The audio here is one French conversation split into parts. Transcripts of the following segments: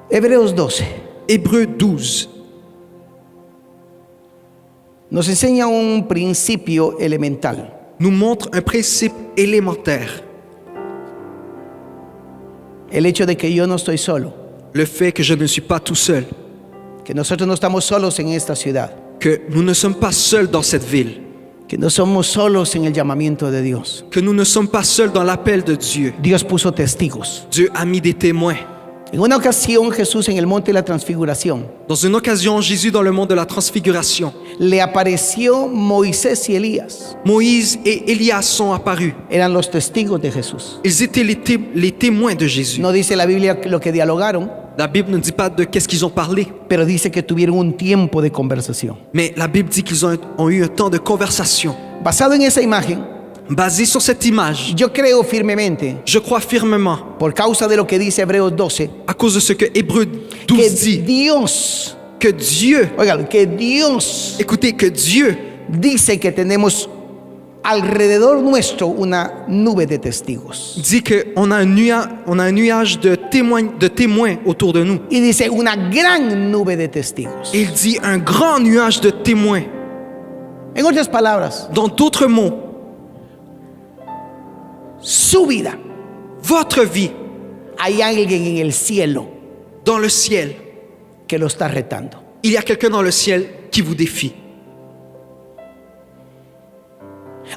Hebreos 12 Hébreux 12 nos enseña un principio elemental. nous montre un principe élémentaire. El hecho de que yo no estoy solo, Le fait que je ne suis pas tout seul, que nosotros no estamos solos en esta ciudad, que nous ne sommes pas seuls dans cette ville, que no somos solos en el llamamiento de Dios. que nous ne sommes pas seuls dans l'appel de Dieu. Dios puso testigos. Dieu a mis des témoins. En una ocasión Jesús en el monte de la transfiguración Dans une occasion, Jésus, dans le mont de la transfiguration, le apareció Moisés y Elías. Moïse et Élias sont apparus. Eran los testigos de Jesús. Ils étaient les témoins de Jésus. No dice la Biblia lo que dialogaron, La Bible ne dit pas de qu'est-ce qu'ils ont parlé, pero dice que tuvieron un tiempo de conversación. mais la Bible dit qu'ils ont eu un temps de conversation. Basado en esa imagen, Basé sur cette image, yo creo firmemente, je crois fermement, por causa de lo que dice Hebreos 12, à cause de ce que Hébreux que 12 dit, Dios, que Dieu, oigan, que Dios écoutez, que Dieu dice que tenemos alrededor nuestro una nube de testigos. dit qu'on a un nuage de témoins autour de nous. Y dice una gran nube de testigos. Il dit un grand nuage de témoins. En otras palabras, Dans d'autres mots, su vida, votre vie hay alguien en el cielo dans le ciel, que lo está retando. il y a quelqu'un dans le ciel qui vous défie.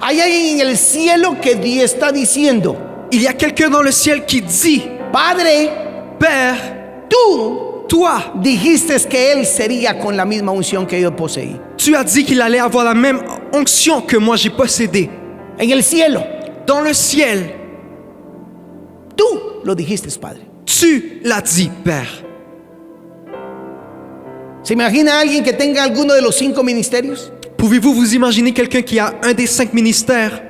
Hay alguien en el cielo que Dios está diciendo, Il y a quelqu'un dans le ciel qui dit, Padre, Père, tú toi, dijiste que él sería con la misma unción que yo poseí. tu as dit qu'il allait avoir la même onction que moi j'ai possédée. En el cielo, Dans le ciel, tú lo dijiste, Padre. tu l'as dit, Père. ¿Se imagina a alguien que tenga alguno de los 5 ministerios? Pouvez-vous vous imaginer quelqu'un qui a un des 5 ministères?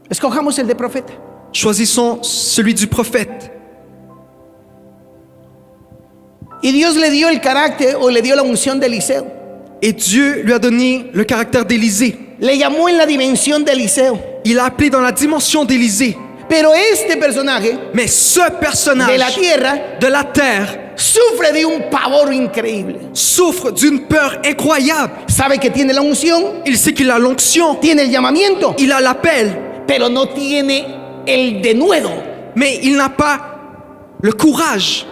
Escojamos el de profeta. Choisissons celui du prophète. Y Dios le dio el carácter o le dio la unción de Eliseo. Et Dieu lui a donné le caractère d'Élisée. Le llamó en la dimensión de Eliseo. Il l'a appelé dans la dimension d'Élisée. Pero este personaje Mais ce personnage de la tierra de la terre sufre de un pavor increíble. souffre d'une peur incroyable. Sabe que tiene la unción, Il sait qu'il a l'onction, tiene el llamamiento, il a l'appel, pero no tiene el denuedo mais il n'a pas le courage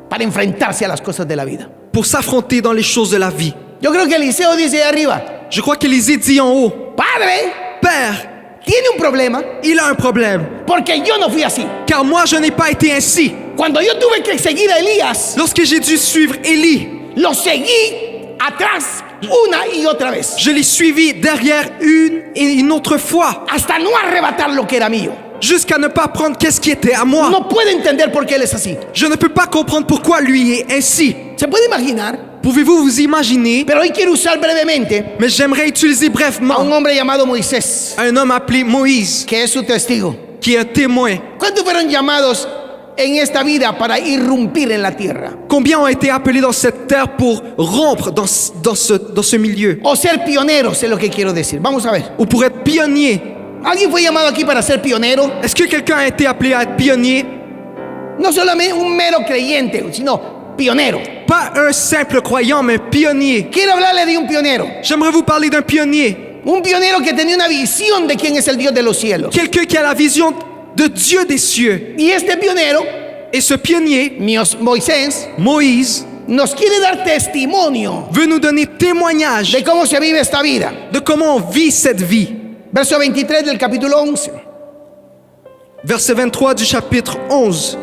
para enfrentarse a las cosas de la vida. pour s'affronter dans les choses de la vie. Yo creo que Eliseo dice de arriba, Je crois qu'Élisée dit en haut, Padre, Père, tiene un problema il a un problème, porque yo no fui así. car moi je n'ai pas été ainsi. Cuando yo tuve que seguir a Elías, Lorsque j'ai dû suivre Élie, lo seguí atrás una y otra vez, je l'ai suivi derrière une et une autre fois, hasta no arrebatar lo que era mío. jusqu'à ne pas prendre qu'est-ce qui était à moi. No puede entender por qué él es así. Je ne peux pas comprendre pourquoi lui est ainsi. ¿Se puede imaginar? Pouvez-vous vous imaginer? Pero hoy quiero usar brevemente Mais j'aimerais utiliser a un brièvement hombre llamado Moisés, un homme appelé Moïse, que es su testigo. qui est un témoin. ¿Cuántos fueron llamados en esta vida para irrumpir en la tierra? Combien ont été appelés dans cette terre pour rompre dans ce milieu? O ser pioneros, es lo que quiero decir. Vamos a ver. Ou pour être pionnier? ¿Alguien fue llamado aquí para ser pionero? Est-ce que quelqu'un a été appelé à être pionnier? No solamente un mero creyente, sino pionero. Pas un simple croyant, mais un pionnier. Quiero hablarle de un pionero. J'aimerais vous parler d'un pionnier. Un pionero que tenía una visión de quién es el Dios de los cielos. Quelqu'un qui a la vision de Dieu des cieux. Y este pionero, Et ce pionnier, Moisés, Moïse, nos quiere dar testimonio veut nous donner témoignage de cómo se vive esta vida. de comment on vit cette vie. Verso 23 del capítulo 11. Verset 23 du chapitre 11.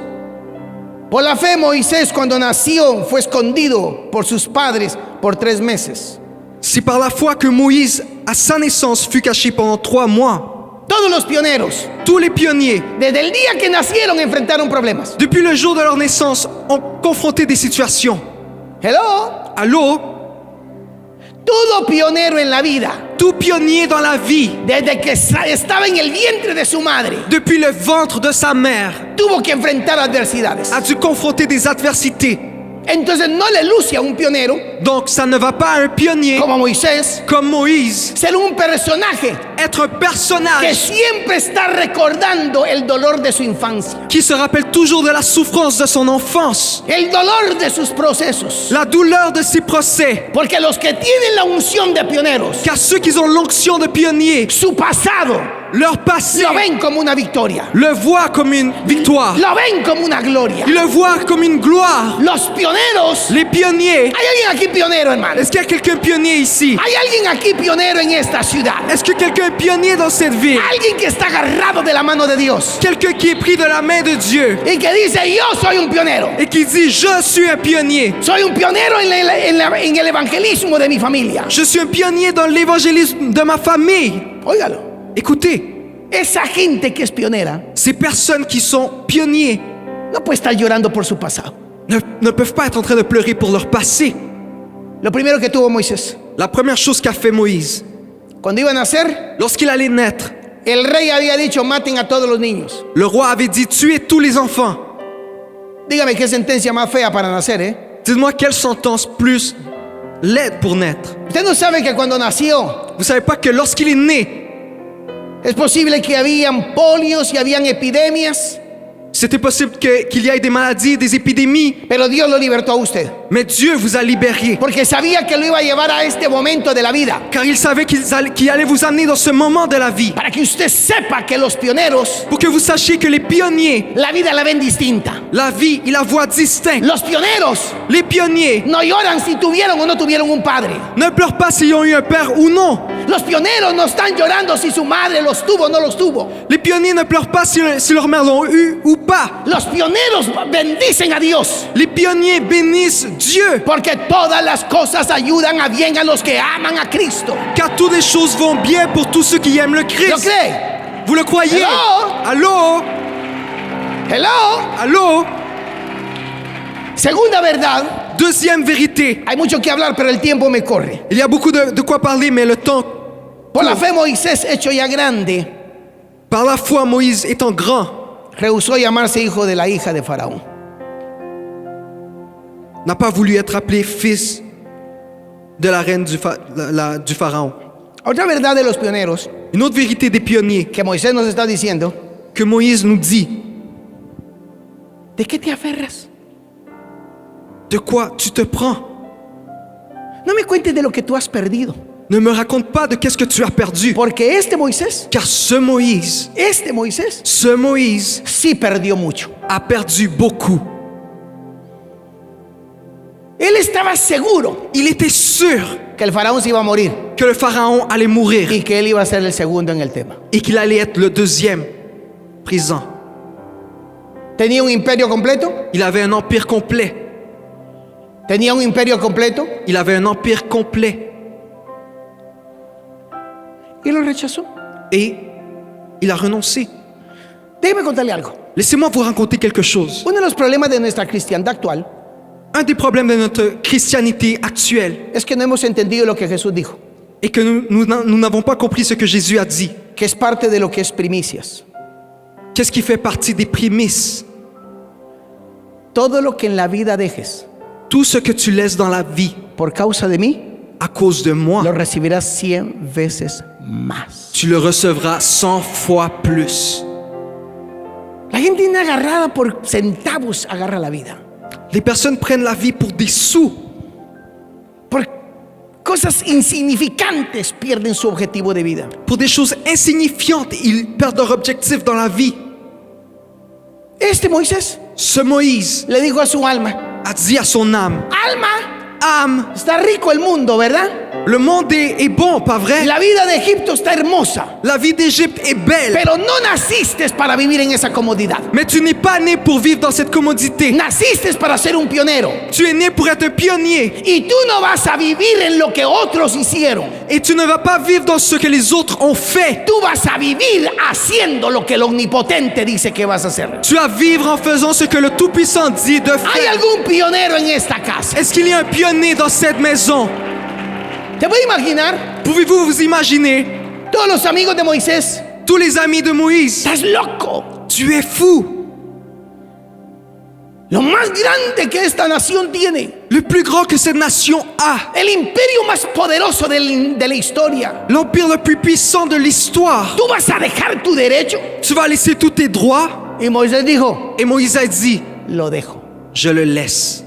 Por la fe, Moisés, cuando nació, fue escondido por sus padres por 3 meses. C'est par la foi que Moïse, à sa naissance, fut caché pendant 3 mois. Todos los pioneros, Tous les pionniers, desde el día que nacieron, enfrentaron problemas. depuis le jour de leur naissance, ont confronté des situations. Hello. Allô? Todo pionero en la vida, Tout pionnier dans la vie, desde que estaba en el vientre de su madre, depuis le ventre de sa mère, tuvo que enfrentar adversidades. a dû confronter des adversités. Entonces no le luce a un pionero Donc ça ne va pas à un pionnier como Moisés comme Moïse ser un personaje être un que personnage siempre está recordando el dolor de su infancia, qui se rappelle toujours de la souffrance de son enfance, el dolor de sus procesos. la douleur de ses procès. Porque los que tienen la unción de pioneros, Car ceux qui ont l'onction de pionnier, su pasado leur passé, lo ven como una victoria, le voient comme une victoire. lo ven como una gloria. Ils le voient comme une gloire. Los pioneros, Les pionniers. hay alguien aquí pionero, hermano. Est-ce qu'il y a quelqu'un pionnier ici? Hay alguien aquí pionero en esta ciudad. Est-ce que quelqu'un est pionnier dans cette ville? Alguien que está agarrado de la mano de Dios Quelqu'un qui est pris de la main de Dieu y que dice, yo soy un pionero. et qui dit, je suis un pionnier. Soy un pionero en el evangelismo de mi familia. Je suis un pionnier dans l'évangélisme de ma famille. Óigalo. Écoutez, Esa gente que es pionera ces personnes qui sont pionniers no puede estar llorando por su pasado. ne peuvent pas être en train de pleurer pour leur passé. Lo primero que tuvo Moisés, La première chose qu'a fait Moïse, cuando iba a nacer, lorsqu'il allait naître, el rey había dicho, maten a todos los niños. le roi avait dit, tuez tous les enfants. Dígame qué sentencia más fea para nacer, ¿eh? Dites-moi quelle sentence plus laide pour naître. Usted no sabe que cuando nació, Vous savez pas que lorsqu'il est né, es posible que habían polios y habían epidemias, c'était possible qu'il y ait des maladies, des épidémies, pero Dios lo libertó a usted. mais Dieu vous a libéré. Porque sabía que lo iba a llevar a este momento de la vida. Car il savait qu'il allait vous amener dans ce moment de la vie. Para que usted sepa que los pioneros, Pour que vous sachiez que les pionniers, la vida la ven distinta. la vie, ils la voient distincte. Los pioneros Les pionniers no lloran si tuvieron o no tuvieron un padre. ne pleurent pas s'ils ont eu un père ou non. Los pioneros no están llorando si su madre los tuvo o no los tuvo. Les pionniers ne pleurent pas si leur mère l'ont eu ou pas. Los pioneros bendicen a Dios. Les pionniers bénissent Dieu. Porque todas las cosas ayudan a bien a los que aman a Cristo. Car toutes les choses vont bien pour tous ceux qui aiment le ¿Lo Christ. cree? Vous le croyez? Hello? Allô? Hello. Allô? Segunda verdad. Deuxième vérité. Hay mucho que hablar, pero el tiempo me corre. Il y a beaucoup de quoi parler, mais le temps, Por la fe Moisés, hecho ya grande, par la foi, Moïse étant grand, rehusó llamarse hijo de la hija de Faraón. n'a pas voulu être appelé fils de la reine du Pharaon. Otra verdad de los pioneros Une autre vérité des pionniers que Moisés nos está diciendo: que Moïse nous dit, ¿de qué te aferras? de quoi tu te prends? No me cuentes de lo que tú has perdido, Ne me raconte pas de qu'est-ce que tu as perdu. porque este Moisés Car ce Moïse sí perdió mucho. a perdu beaucoup. Él estaba seguro Il était sûr que el faraón se iba a morir que le Pharaon allait mourir y que él iba a ser el segundo en el tema. et qu'il allait être le deuxième président. Tenía un imperio completo, Il avait un empire complet. tenía un imperio completo Il avait un empire complet. y lo rechazó. Et il a renoncé. Déjeme contarle algo. Laissez-moi vous raconter quelque chose. Uno de los problemas de nuestra cristiandad actual Un des problèmes de notre christianité actuelle es que no hemos entendido lo que Jesús dijo, est que nous n'avons pas compris ce que Jésus a dit. que es parte de lo que es primicias. Qu'est-ce qui fait partie des prémices? Todo lo que en la vida dejes Tout ce que tu laisses dans la vie por causa de mí, à cause de moi, lo recibirás 100 veces más. tu le recevras 100 fois plus. La gente inagarrada por centavos agarra la vida. Les personnes prennent la vie pour des sous. Por cosas insignificantes pierden su objetivo de vida. Pour des choses insignifiantes, ils perdent leur objectif dans la vie. Este Moisés Ce Moïse le dijo a su alma: a dit à son âme, alma, âme, está rico el mundo, ¿verdad? le monde est bon, pas vrai? La vida de Egipto está hermosa, La vie d'Égypte est belle, pero no naciste para vivir en esa comodidad. mais tu n'es pas né pour vivre dans cette commodité. Naciste para ser un pionero. Tu es né pour être un pionnier. Y tú no vas a vivir en lo que otros hicieron. Et tu ne vas pas vivre dans ce que les autres ont fait. Tú vas a vivir haciendo lo que el omnipotente dice que vas a hacer. Tu vas vivre en faisant ce que le Tout-Puissant dit de ¿Hay faire. algún pionero en esta casa? Est-ce qu'il y a un pionnier dans cette maison? ¿Te puedes imaginar? Pouvez-vous vous imaginer Todos los amigos de Moisés: tous les amis de Moïse? estás loco. Tu es fou. lo más grande que esta nación tiene, le plus grand que cette nation a, el imperio más poderoso de la historia. l'empire le plus puissant de l'histoire. ¿Tú vas a dejar tu derecho? Tu vas laisser tous tes droits? Y Moisés dijo, Et Moïse a dit, lo dejo. je le laisse.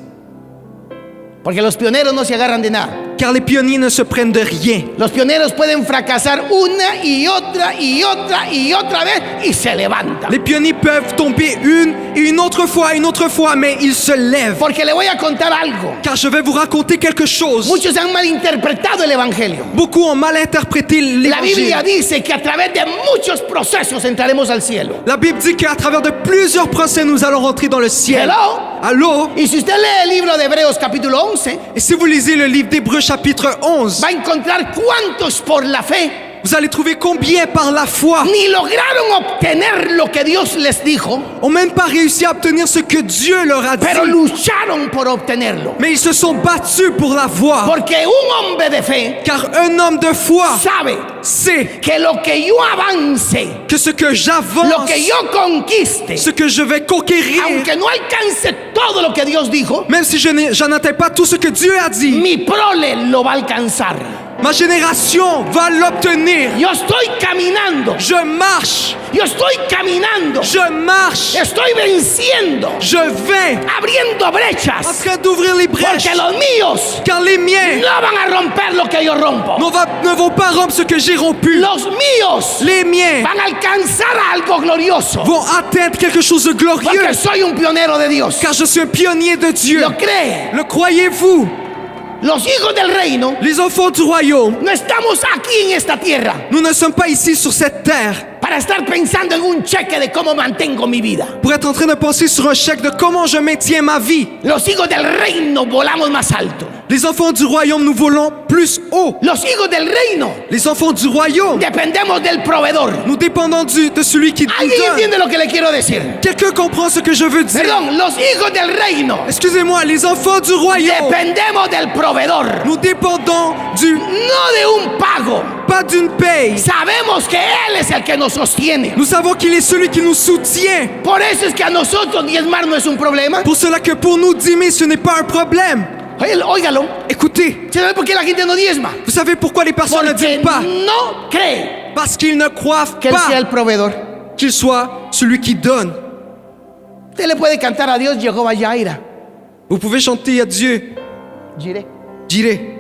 Porque los pioneros no se agarran de nada. Car les pionniers ne se prennent de rien. Los pioneros pueden fracasar una y otra y otra y otra vez y se levantan. Les pionniers peuvent tomber une et une autre fois, mais ils se lèvent. Porque le voy a contar algo. Car je vais vous raconter quelque chose. Muchos han malinterpretado el evangelio. Beaucoup ont mal interprété La Biblia l'évangile. dice que a través de muchos procesos entraremos al cielo. La Bible dit qu'à travers de plusieurs procès, nous allons rentrer dans le ciel. Hello. Allô? Y si usted lee el libro de Hebreos capítulo 11, Et si vous lisez le livre d'Hébreux chapitre 11, va a encontrar cuántos por la fe vous allez trouver combien par la foi ni lograron obtener lo que Dios les dijo, ont même pas réussi à obtenir ce que Dieu leur a dit. pero lucharon por obtenerlo. Mais ils se sont battus pour l'avoir. Porque un hombre de fe Car un homme de foi sabe sait que lo que yo avance, que ce que lo j'avance, que yo conquiste, ce que je vais conquérir, aunque no alcance todo lo que Dios dijo, même si j'en n'atteins pas tout ce que Dieu a dit, mi prole lo va a alcanzar. ma génération va l'obtenir. Yo estoy caminando, Je marche, yo estoy caminando, je marche, estoy venciendo, je vais abriendo en brechas, train d'ouvrir les brèches. porque los míos Car les miens no van a romper lo que yo rompo. ne vont pas rompre ce que j'ai rompu. Los míos Les miens van a alcanzar algo glorioso, vont atteindre quelque chose de glorieux. porque soy un pionero de Dios. Car je suis un pionnier de Dieu. ¿Lo cree? Le croyez-vous? Los hijos del reino Les enfants du royaume, no estamos aquí en esta tierra nous ne sommes pas ici sur cette terre para estar pensando en un cheque de cómo mantengo mi vida. pour être en train de penser sur un chèque de comment je maintiens ma vie. Los hijos del reino volamos más alto. Les enfants du royaume, nous volons plus haut. Los hijos del reino Les enfants du royaume, dependemos del proveedor. nous dépendons de celui qui nous ¿Alguien donne. entiende lo que le quiero decir? Quelqu'un comprend ce que je veux dire? Perdón, los hijos del reino Excusez-moi, les enfants du royaume, dependemos del proveedor, nous dépendons no de un pago. pas d'une paye. Sabemos que Él es el que nos sostiene. Nous savons qu'il est celui qui nous soutient. Por eso es que a nosotros diezmar no es un problema. Pour cela que pour nous, dîmer, ce n'est pas un problème. Óigalo. Écoutez, ¿Sabe por qué la gente no diezma? vous savez pourquoi les personnes ne Porque dîment pas? no cree Parce qu'ils ne croient que Él sea pas el proveedor. qu'il soit celui qui donne. Usted le puede cantar a Dios Jehová Jaira. Vous pouvez chanter à Dieu, Jireh, direz,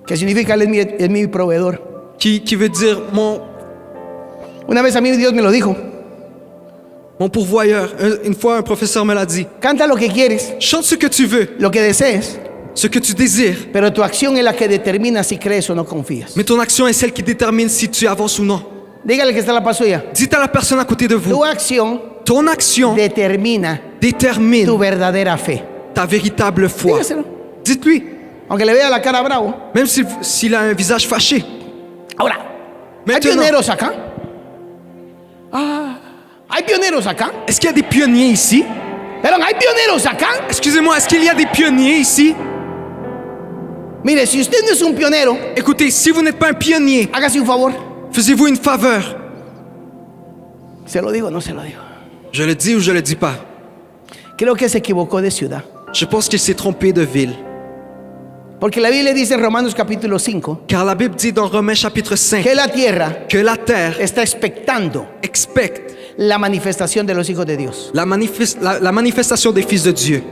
que significa Él es mi proveedor. qui veut dire Una vez a mí Dios me lo dijo. mon pourvoyeur. Une fois, un professeur me l'a dit. Canta lo que quieres, Chante ce que tu veux, lo que desees, ce que tu désires, pero tu acción es la que determina si crees o no confías. mais ton action est celle qui détermine si tu avances ou non. Dígale que está la paz suya. Dites à la personne à côté de vous, Tu acción ton action determina détermine tu verdadera fe. ta véritable foi. Dígaselo. Dites-lui, Aunque le vea la cara bravo. même s'il a un visage fâché. Ahora, ¿hay Maintenant, pioneros acá? ¿Hay pioneros acá? est-ce qu'il y a des pionniers ici? Perdón, ¿hay pioneros acá? Excusez-moi, est-ce qu'il y a des pionniers ici? Mire, si usted no es un pionero, Écoutez, si vous n'êtes pas un pionnier, hágase un favor. faisez-vous une faveur. ¿Se lo digo o no se lo digo? Je le dis ou je le dis pas? Creo que se equivocó de ciudad. Je pense qu'il s'est trompé de ville. Porque la Biblia dice en Romanos capítulo 5 Car la Bible dit dans Romains chapitre 5 que la tierra que la terre está expectando expecte la manifestación de los hijos de Dios. la manifestation des fils de Dieu.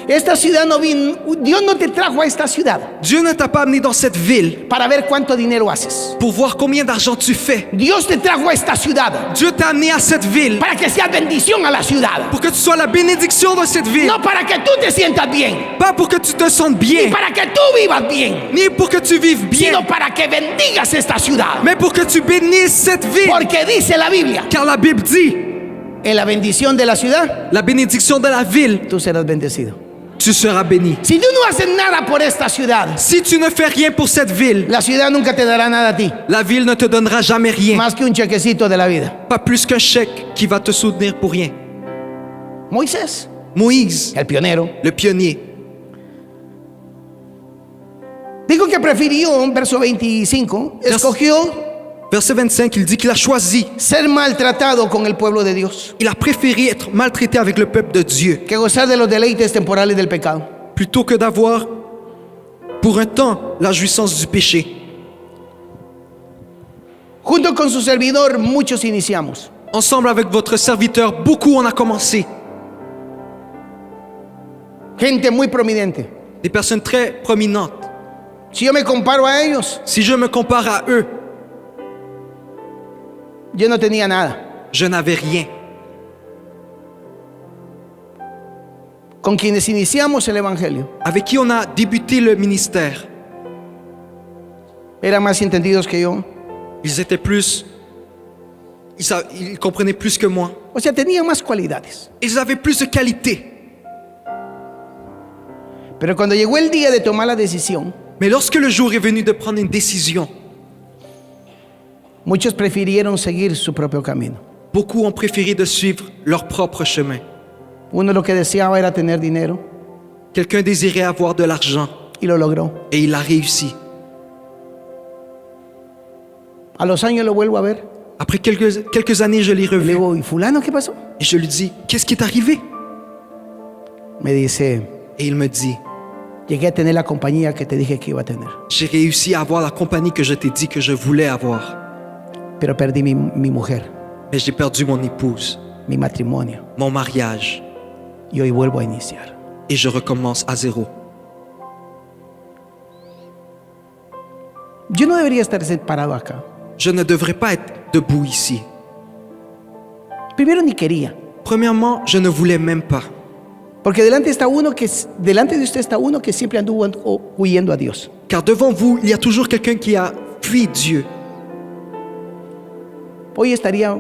Esta ciudad no vino, Dios no te trajo a esta ciudad Dieu ne t'a pas amené dans cette ville para ver cuánto dinero haces. pour voir combien d'argent tu fais. Dios te trajo a esta ciudad Dieu t'a amené à cette ville para que seas bendición a la ciudad. pour que tu sois la bénédiction de cette ville. No para que tú te sientas bien, Pas pour que tu te sentes ni bien, para que tú vivas bien, ni pour que tu vives bien, sino para que bendigas esta ciudad. mais pour que tu bénisses cette ville. Porque dice la Biblia, Car la Bible dit, en la bendición de la ciudad, la bénédiction de la ville, tú serás bendecido. tu seras béni. Si tú no haces nada por esta ciudad, Si tu ne fais rien pour cette ville, la ciudad nunca te dará nada a ti, la ville ne te donnera jamais rien. más que un chequecito de la vida. Pas plus qu'un chèque qui va te soutenir pour rien. Moisés, Moïse, el pionero, le pionnier, dijo que prefirió, verso 25, escogió Verset 25, il dit qu'il a choisi, ser maltratado con el pueblo de Dios il a préféré être maltraité avec le peuple de Dieu que gozar de los deleites temporales del pecado. plutôt que d'avoir pour un temps la jouissance du péché. Junto con su servidor, muchos iniciamos. Ensemble avec votre serviteur, beaucoup on a commencé. Gente muy prominente. Des personnes très prominentes. Si yo me comparo a ellos, Si je me compare à eux, yo no tenía nada. je n'avais rien. Con quienes iniciamos el Evangelio, Avec qui on a débuté le ministère, eran más entendidos que yo. ils étaient plus... Ils comprenaient plus que moi. O sea, tenían más cualidades. Ils avaient plus de qualité. Pero cuando llegó el día de tomar la decisión, Mais lorsque le jour est venu de prendre une décision, muchos prefirieron seguir su propio camino. beaucoup ont préféré de suivre leur propre chemin. Uno lo que deseaba era tener dinero Quelqu'un désirait avoir de l'argent y lo logró. et il a réussi. A los años lo vuelvo a ver. Après quelques années, je l'ai Y le revu digo, ¿y fulano qué pasó? et je lui dis, qu'est-ce qui est arrivé? Me dice, Et il me dit, llegué a tener la compañía que te dije que iba a tener, j'ai réussi à avoir la compagnie que je t'ai dit que je voulais avoir. pero perdí mi mujer, Mais j'ai perdu mon épouse, mi matrimonio, mon mariage, y hoy vuelvo a iniciar. et je recommence à zéro. Yo no debería estar parado acá. Je ne devrais pas être debout ici. Primero ni quería, Premièrement, je ne voulais même pas. porque delante de usted está uno que siempre anduvo huyendo a Dios. Car devant vous, il y a toujours quelqu'un qui a fui Dieu. Hoy estaría,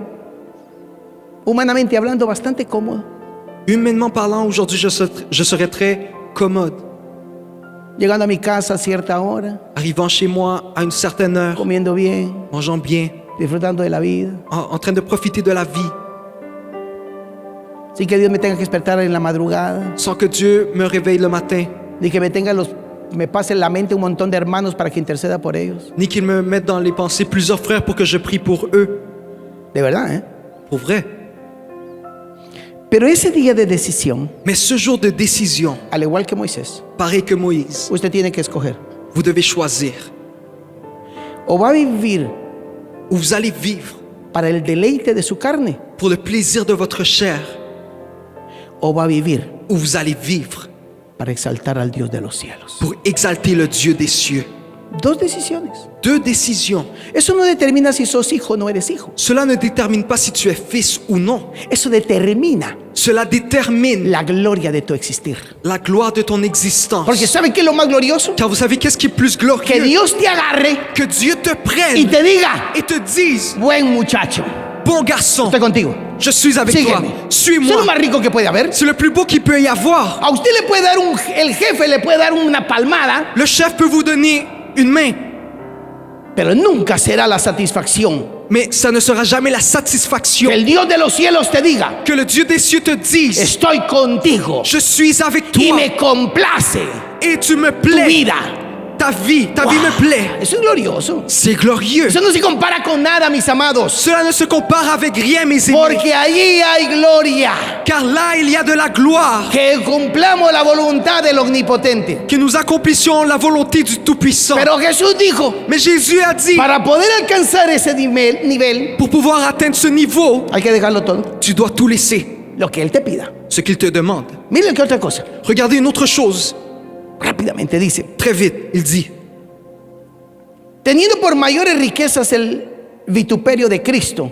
humanamente hablando, bastante cómodo, Humainement parlant, aujourd'hui, je serais très commode. llegando a mi casa a cierta hora, Arrivant chez moi à une certaine heure, comiendo bien, mangeant bien, disfrutando de la vida, en train de profiter de la vie, sin que Dios me tenga que despertar en la madrugada, sans que Dieu me réveille le matin, ni que me pase en la mente un montón de hermanos para que interceda por ellos. ni qu'il me mette dans les pensées plusieurs frères pour que je prie pour eux. De verdad, ¿eh? Pour vrai. Pero ese día de decisión, Mais ce jour de décision, al igual que Moisés, pareil que Moïse, usted tiene que escoger. vous devez choisir. O va a vivir Ou vous allez vivre para el deleite de su carne, pour le plaisir de votre chair, o va a vivir ou vous allez vivre para exaltar al Dios de los cielos. pour exalter le Dieu des cieux. Dos decisiones. Deux décisions. Eso no determina si sos hijo o no eres hijo. Cela ne détermine pas si tu es fils ou non. Eso determina Cela détermine la gloria de tu existir. la gloire de ton existence. Porque ¿saben qué es lo más glorioso? Car vous savez qu'est-ce qui est plus Que glorieux? Dios te agarre Que Dieu te y prenne te diga, et te dise, buen muchacho, bon garçon, estoy contigo. je suis avec toi. Sígueme. C'est Suis-moi. lo más rico que puede haber. C'est le plus beau qu'il peut y avoir. A usted le puede dar el jefe le puede dar una palmada, Le chef peut vous donner une main, pero nunca será la satisfacción mais ça ne sera jamais la que satisfaction el Dios de los cielos te diga, que le Dieu des cieux te dise, estoy contigo je suis avec y toi me complace et tu me tu plais. vida. Ta vie me plaît. Eso es glorioso. C'est glorieux. Eso no se compara con nada, mis amados, Cela ne se compare avec rien, mes amis. porque allí hay gloria. Car là, il y a de la gloire. Que cumplamos la voluntad del omnipotente. Que nous accomplissions la volonté du Tout-Puissant. Pero Jesús dijo, Mais Jésus a dit, para poder alcanzar ese nivel, pour pouvoir atteindre ce niveau, hay que dejarlo todo, tu dois tout laisser, lo que Él te pida. ce qu'il te demande. Miren que otra cosa, Regardez une autre chose. rápidamente dice, Très vite, il dit, teniendo por mayores riquezas el vituperio de Cristo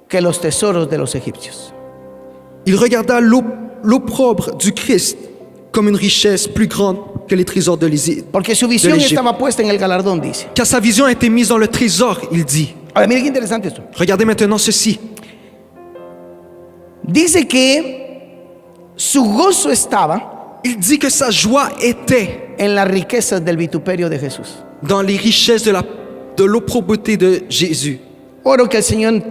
que los tesoros de los egipcios. il regarda l'opprobre du Christ comme une richesse plus grande que les trésors de l'Égypte. Porque su visión l'Égypte. estaba puesta en el galardón, dice. Car sa vision a été mise dans le trésor, il dit. Ahora, miren qué interesante esto. Regardez maintenant ceci. Dice que su gozo estaba Il dit que sa joie était en las riquezas del vituperio de Jesús. dans les richesses de l'opprobriété de Jésus. Oro que el Señor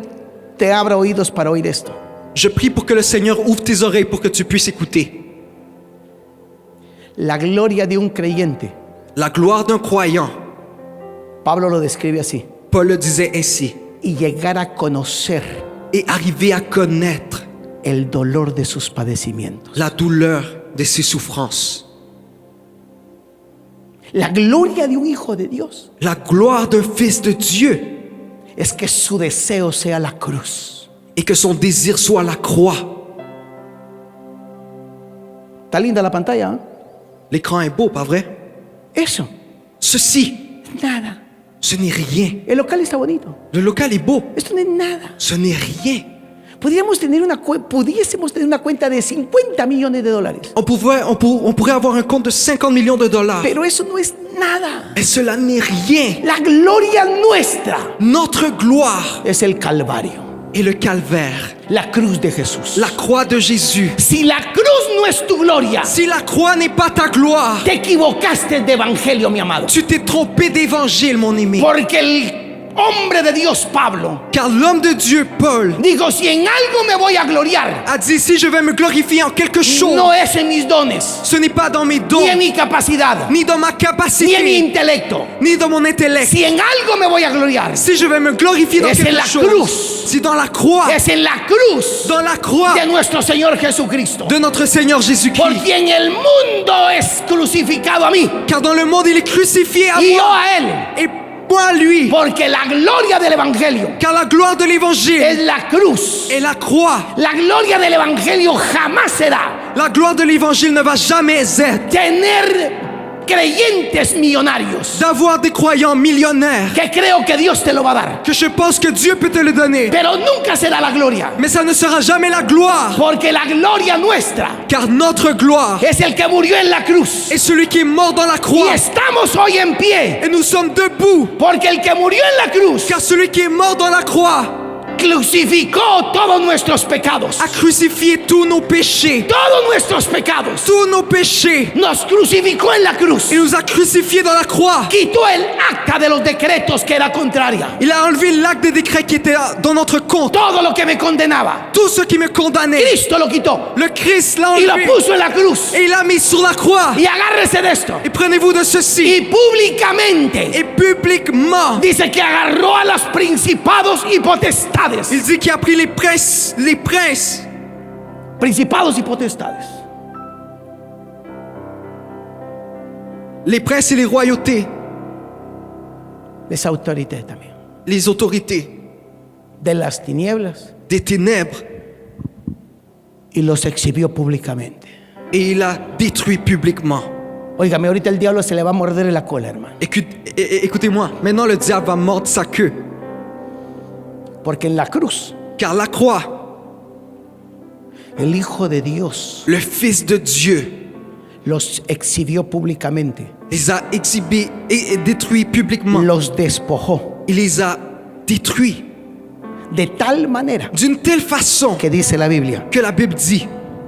te abra oídos para oír esto. Je prie pour que le Seigneur ouvre tes oreilles pour que tu puisses écouter. La gloria de un creyente, La gloire d'un croyant, Pablo lo describe así. Paul le disait ainsi. y llegar a conocer Et arriver à connaître el dolor de sus padecimientos. la douleur de ses souffrances. La gloria de un hijo de Dios La gloire d'un fils de Dieu es que su deseo sea la cruz. et que son désir soit la croix. Está linda la pantalla, ¿eh? L'écran est beau, pas vrai? Eso, Ceci, nada. ce n'est rien. El local está bonito. Le local est beau. Esto no es nada. Ce n'est rien. Pudiésemos tener una cuenta de 50 millones de dólares. On pourrait avoir un compte de 50 millions de dollars. Pero eso no es nada. Et cela n'est rien. La gloria nuestra Notre gloire es el Calvario, est le calvaire, la cruz de Jesús. la croix de Jésus. Si la cruz no es tu gloria, Si la croix n'est pas ta gloire, te equivocaste de evangelio, mi amado. tu t'es trompé d'évangile, mon aimé. Porque el hombre de Dios, Pablo, Car l'homme de Dieu, Paul, dijo, si en algo me voy a gloriar, a dit, si je vais me glorifier en quelque chose, no es en mis dones, ce n'est pas dans mes dons, ni en mi capacidad, ni dans ma ni en mi capacité, intelecto. ni dans mon intellect. Si en algo me voy a gloriar, Si je vais me glorifier dans Es en quelque la chose, cruz. c'est dans la croix, es en la cruz dans la croix de nuestro Señor Jesucristo. de notre Seigneur Por Jésus-Christ. quien el mundo es crucificado a mí Car dans le monde, il est crucifié à y yo moi a él. et moi à lui. Porque la gloria del Evangelio Car la gloire de l'évangile es la cruz. est la croix. La gloria del Evangelio jamás será La gloire de l'évangile ne va jamais être tener creyentes millonarios. d'avoir des croyants millionnaires, Que creo que Dios te lo va a dar. que je pense que Dieu peut te le donner. Pero nunca será la gloria. Mais ça ne sera jamais la gloire. Porque la gloria nuestra Car notre gloire es el que murió en la cruz. est celui qui est mort dans la Y croix. estamos hoy en pie. Et nous sommes debout. Porque el que murió en la cruz Car celui qui est mort dans la croix crucificó todos nuestros pecados. a crucifié tous nos péchés. Todos nuestros pecados. Tous nos péchés. Nos crucificó en la cruz. Il nous a crucifiés dans la croix. Quitó el acta de los decretos que era contraria. Il a enlevé l'acte des décrets qui était dans notre compte. Todo lo que me condenaba, Tout ce qui me condamnait. Cristo lo quitó Le Christ l'a y lo enlevé. puso en la cruz. Et il l'a mis sur la croix. Y agárrese de esto. Et prenez-vous de ceci. Y públicamente Et publiquement, dice que agarró a los principados y potestades. il dit qu'il a pris les princes, Principados y potestades. les princes et les royautés, Les autoridades también. les autorités De las tinieblas. des ténèbres. Y los exhibió públicamente. Et il a détruit publiquement. Óigame, ahorita el diablo se le va a morder en la cola, hermano. Écoutez-moi, maintenant le diable va mordre sa queue. Porque en la cruz, Car la croix, el Hijo de Dios le Fils de Dieu, los exhibió públicamente. les a exhibés et détruits publiquement. Los despojó Il les a détruits de tal manera d'une telle façon que dice la Biblia. que la Bible dit,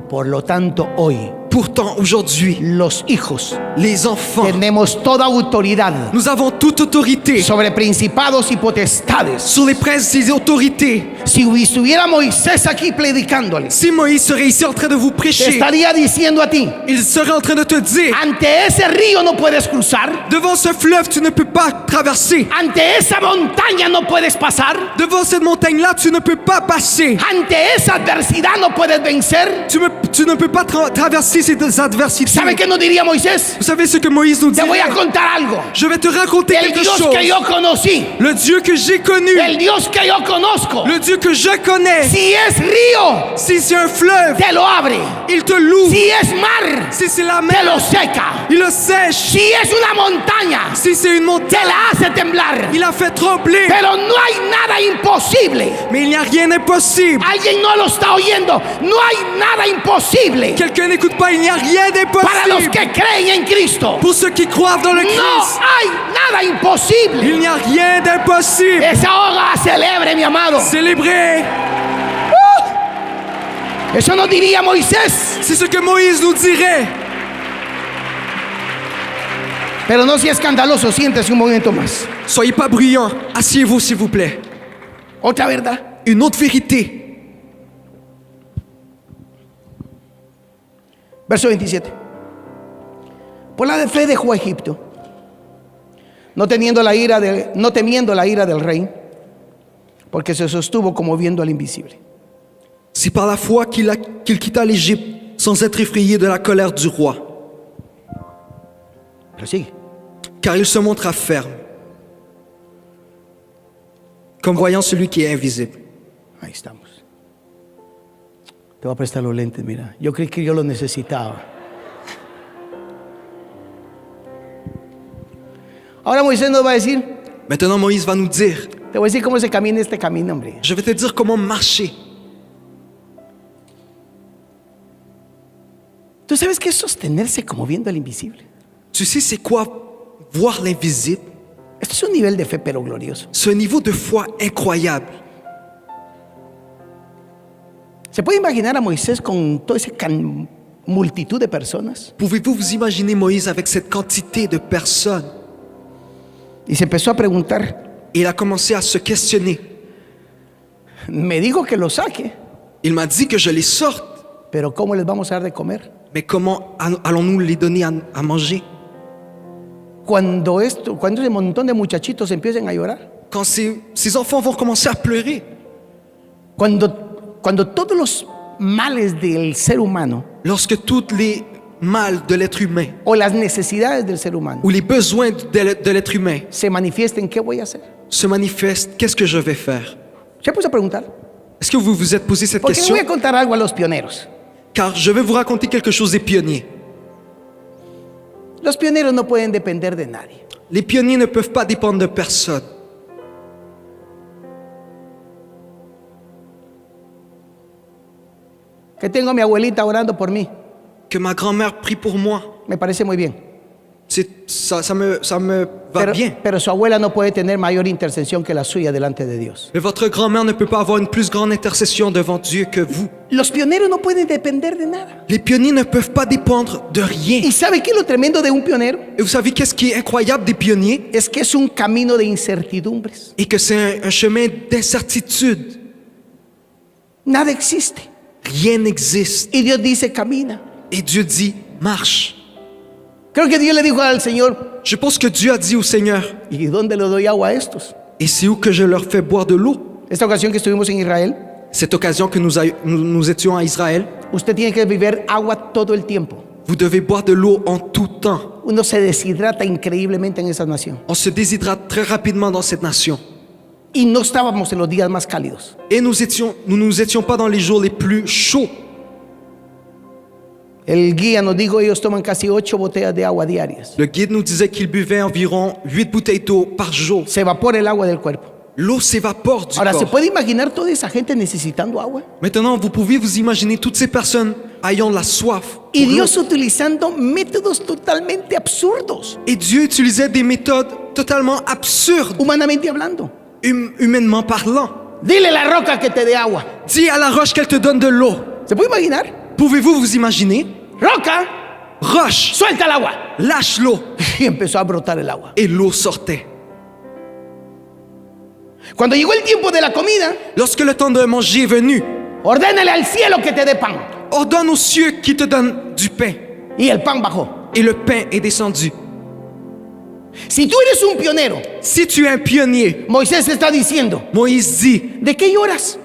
Por lo tanto, hoy pourtant aujourd'hui, los hijos les enfants, tenemos toda autoridad nous avons toute autorité sobre principados y potestades. sur les princes et les autorités. Si estuviera Moisés aquí predicándoles, Si Moïse serait ici en train de vous te prêcher, estaría diciendo a ti, il serait en train de te dire, ante ese río no puedes cruzar, devant ce fleuve, tu ne peux pas traverser. ante esa montaña no puedes pasar, Devant cette montagne-là, tu ne peux pas passer. ante esa adversidad no puedes vencer. Tu ne peux pas traverser ces adversités. ¿Sabe qué nos diría Moisés? Vous savez ce que Moïse nous dit? Te voy a contar algo. Je vais te raconter El quelque Dios chose. que yo conocí, Le Dieu que j'ai connu, el Dios que yo conozco, le Dieu que je connais, si es río, si c'est un fleuve, te lo abre. il te loue. Si es mar, Si c'est la te mer, lo seca. il le sèche. Si es una montaña, Si c'est une te montagne, la hace temblar. il a fait trembler. Pero no hay nada imposible. Mais il n'y a rien d'impossible. Alguien no lo está oyendo. No hay nada imposible Quelqu'un n'écoute pas, il n'y a rien para los d'impossible. que creen en Cristo. Pour ceux qui croient dans le No Christ, hay nada imposible. il n'y a rien d'impossible. Esa hora celebre, mi amado. Célébrer, Eso nos diría Moisés. c'est ce que Moïse nous dirait. Pero no sea escandaloso, siéntese un momento más. Soyez pas bruyants, asseyez-vous s'il vous plaît. Otra verdad. Une autre vérité. Verso 27. Por la de fe dejó a Egipto, no temiendo la ira del rey, porque se sostuvo como viendo al invisible. C'est par la foi qu'il quitta l'Égypte sans être effrayé de la colère du roi, Pero sigue. car il se montra ferme, comme voyant celui qui est invisible. Ahí estamos. Te voy a prestar los lentes, mira. Yo creí que yo los necesitaba. Ahora Moisés nos va a decir, Maintenant, Moïse va nous dire, te voy a decir cómo se camina este camino, hombre. je vais te dire comment marcher. ¿Tú sabes qué es sostenerse como viendo al invisible? Tu sais, c'est quoi voir l'invisible? Esto es un nivel de fe, pero glorioso. C'est un niveau de foi incroyable. ¿Se puede imaginar a Moisés con toda esa multitud de personas? Pouvez-vous vous imaginer Moïse avec cette quantité de personnes? Y se empezó a preguntar, Et il a commencé à se questionner. me dijo que los saque, Il m'a dit que je les sorte, pero ¿cómo les vamos a dar de comer? mais comment allons-nous les donner à manger? Cuando ese montón de muchachitos empiecen a llorar, Quand ces enfants vont commencer à pleurer, cuando todos los males del ser humano lorsque tous les mal de l'être humain o las necesidades del ser humano ou les besoins de l'être humain se manifiesten, ¿qué voy a hacer? se manifestent, qu'est-ce que je vais faire? Se puso a preguntar. Est-ce que vous vous êtes posé cette Porque le question? voy a contar algo a los pioneros. Car je vais vous raconter quelque chose des pionniers. Los pioneros no pueden depender de nadie. Les pionniers ne peuvent pas dépendre de personne. Que tengo a mi abuelita orando por mí, Que ma grand-mère prie pour moi, me parece muy bien. ça me va bien. Pero su abuela no puede tener mayor intercesión que la suya delante de Dios. Mais votre grand-mère ne peut pas avoir une plus grande intercession devant Dieu que vous. Los pioneros no pueden depender de nada. Les pionniers ne peuvent pas dépendre de rien. ¿Y sabe qué es lo tremendo de un pionero? Et vous savez qu'est-ce qui est incroyable des pionniers? Es que es un camino de incertidumbres. Et que c'est un chemin d'incertitude. Nada existe. Rien n'existe. Y Dios dice, camina. Et Dieu dit, marche. Creo que Dios le dijo al Señor, Je pense que Dieu a dit au Seigneur, ¿y dónde le doy agua a estos? et c'est où que je leur fais boire de l'eau? Esta ocasión que estuvimos en Israel, Cette occasion que nous étions à Israël, usted tiene que beber agua todo el tiempo. vous devez boire de l'eau en tout temps. Uno se deshidrata increíblemente en esa nación. On se déshydrate très rapidement dans cette nation. Y no estábamos en los días más cálidos. Et nous nous étions pas dans les jours les plus chauds. El guía nos dijo, ellos toman casi 8 botellas de agua diarias. Le guide nous disait qu'il buvait environ 8 bouteilles d'eau par jour. Se evapora el agua del cuerpo. L'eau s'évapore du Ahora, ¿se corps. puede imaginar toda esa gente necesitando agua? Maintenant, vous pouvez vous imaginer toutes ces personnes ayant la soif. Y pour l'eau. Dios utilizando métodos totalmente absurdos, Et Dieu utilisait des méthodes totalement absurdes, humanamente hablando. humainement parlant. Dile a la roca que te dé agua. Dis à la roche qu'elle te donne de l'eau. ¿Se puede imaginar? Pouvez-vous vous imaginer? Roca, Roche, suelta el agua. lâche l'eau. Y empezó a brotar el agua. Et l'eau sortait. Cuando llegó el tiempo de la comida, Lorsque le temps de manger est venu, ordénale al cielo que te dé pan. ordonne aux cieux qui te donnent du pain. Y el pan bajó. Et le pain est descendu. Si tú eres un pionero, Si tu es un pionnier, Moisés está diciendo, Moïse dit, ¿de qué lloras?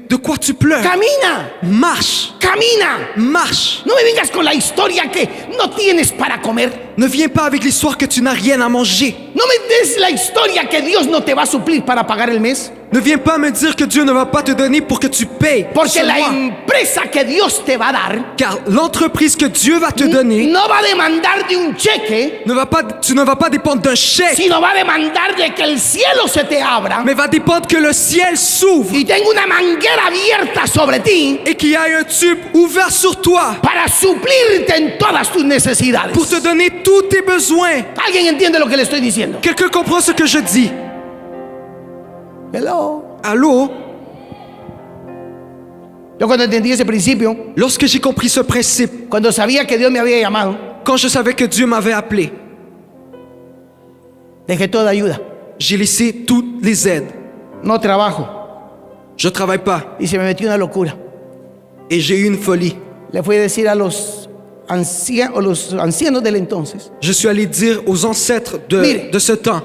de quoi tu pleures? Camina, Marche, camina. marche. No me vengas con la historia que no tienes para comer. Ne viens pas avec l'histoire que tu n'as rien à manger. No me des la historia que Dios no te va a suplir para pagar el mes. Ne viens pas me dire que Dieu ne va pas te donner pour que tu payes. Porque ce la mois. empresa que Dios te va a dar Car l'entreprise que Dieu va te donner no va a demandar de un cheque, tu ne vas pas dépendre d'un chèque, sino va a demandar de que el cielo se te abra mais va dépendre que le ciel s'ouvre y tenga una manguera abierta sobre ti et qu'il y ait un tube ouvert sur toi para suplirte en todas tus necesidades. pour te donner tous tes besoins. ¿Alguien entiende lo que le estoy diciendo? Quelqu'un comprend ce que je dis? Hello. Allô? Yo cuando entendí ese principio, Lorsque j'ai compris ce principe, cuando sabía que Dios me había llamado, quand je savais que Dieu m'avait appelé, dejé toda ayuda. j'ai laissé toutes les aides. No trabajo. Je ne travaille pas Y se me metió una locura. et j'ai eu une folie. Le fui a decir a los o los ancianos del entonces, Je suis allé dire aux ancêtres Mire. de ce temps,